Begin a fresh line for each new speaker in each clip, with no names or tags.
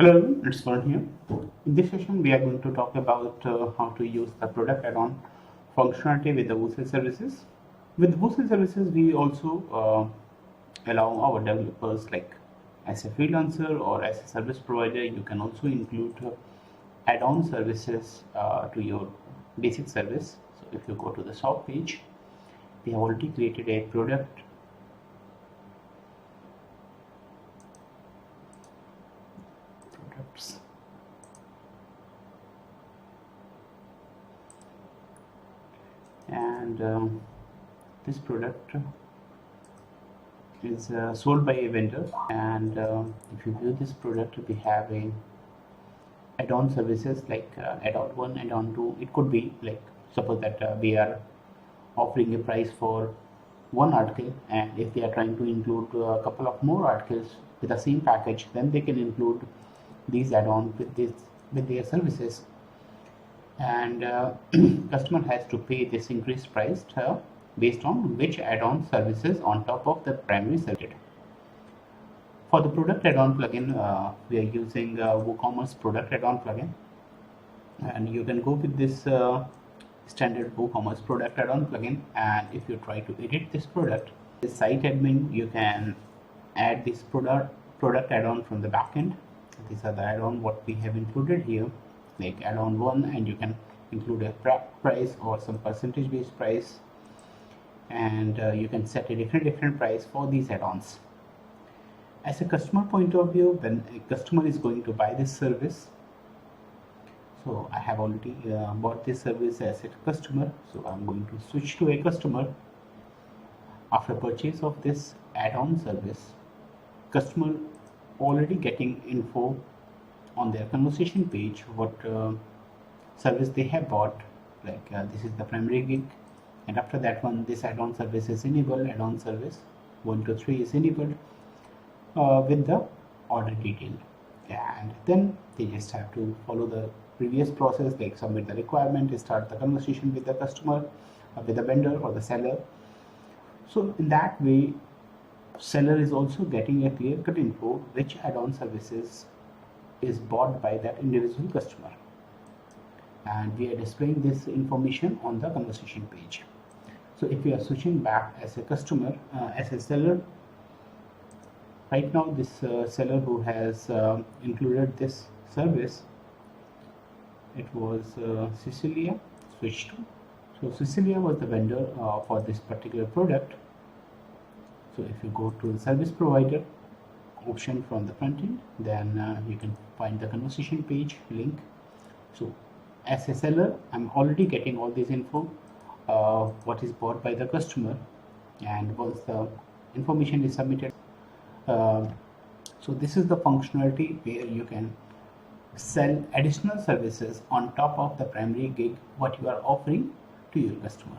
Hello, it's Varun here. In this session, we are going to talk about how to use the product add-on functionality with the Woosel services. With Woosel services, we also allow our developers, like as a freelancer or as a service provider, you can also include add-on services to your basic service. So if you go to the shop page, we have already created a product products. And this product is sold by a vendor, and if you view this product, we have a add-on services like add-on 1, add-on 2. It could be like, suppose that we are offering a price for one article, and if they are trying to include a couple of more articles with the same package, then they can include these add-on with their services, and customer has to pay this increased price based on which add-on services on top of the primary service. For the product add-on plugin, we are using WooCommerce product add-on plugin, and you can go with this standard WooCommerce product add-on plugin. And if you try to edit this product, the site admin, you can add this product add-on from the backend. These are the add-on what we have included here, like add-on 1, and you can include a price or some percentage based price, and you can set a different price for these add-ons. As a customer point of view, when a customer is going to buy this service, so I have already bought this service as a customer, so I'm going to switch to a customer. After purchase of this add-on service, customer already getting info on their conversation page what service they have bought, like this is the primary gig, and after that one, this add-on service is enabled. Add-on service 1 to 3 is enabled with the order detail, and then they just have to follow the previous process, like submit the requirement, start the conversation with the customer, with the vendor or the seller. So in that way, seller is also getting a clear-cut info which add-on services is bought by that individual customer, and we are displaying this information on the conversation page. So if we are switching back as a customer, as a seller, right now this seller who has included this service, it was Cecilia switched to. So Cecilia was the vendor for this particular product. So if you go to the service provider option from the front end, then you can find the conversation page link. So as a seller, I'm already getting all this info, what is bought by the customer, and once the information is submitted, so this is the functionality where you can sell additional services on top of the primary gig what you are offering to your customer.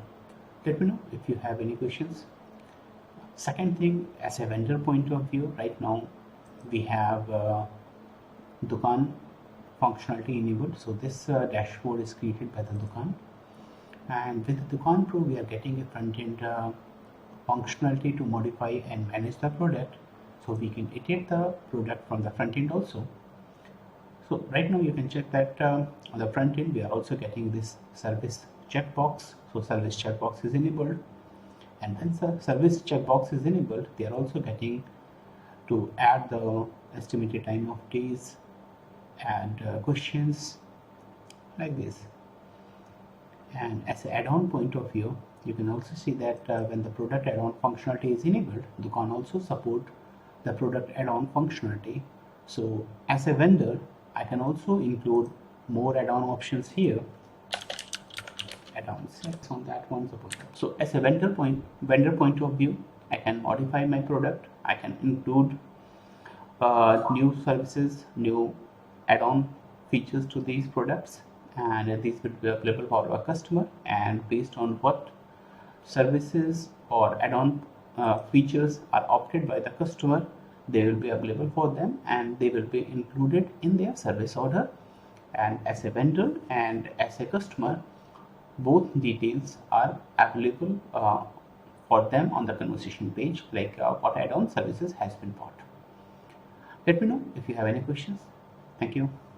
Let me know if you have any questions. Second thing, as a vendor point of view, right now we have Dukan functionality enabled. So this dashboard is created by the Dukan, and with the Dukan Pro we are getting a front-end functionality to modify and manage the product, so we can edit the product from the front end also. So right now you can check that on the front end we are also getting this service checkbox. So service checkbox is enabled, and once the service checkbox is enabled, they are also getting to add the estimated time of days and questions like this. And as an add-on point of view, you can also see that when the product add-on functionality is enabled, you can also support the product add-on functionality. So as a vendor, I can also include more add-on options here. Add-ons on that one, suppose. So as a vendor point of view, I can modify my product. I can include new services, new add-on features to these products, and these will be available for our customer, and based on what services or add-on features are opted by the customer, they will be available for them, and they will be included in their service order. And as a vendor and as a customer, both details are available for them on the conversation page, like what add-on services has been bought. Let me know if you have any questions. Thank you.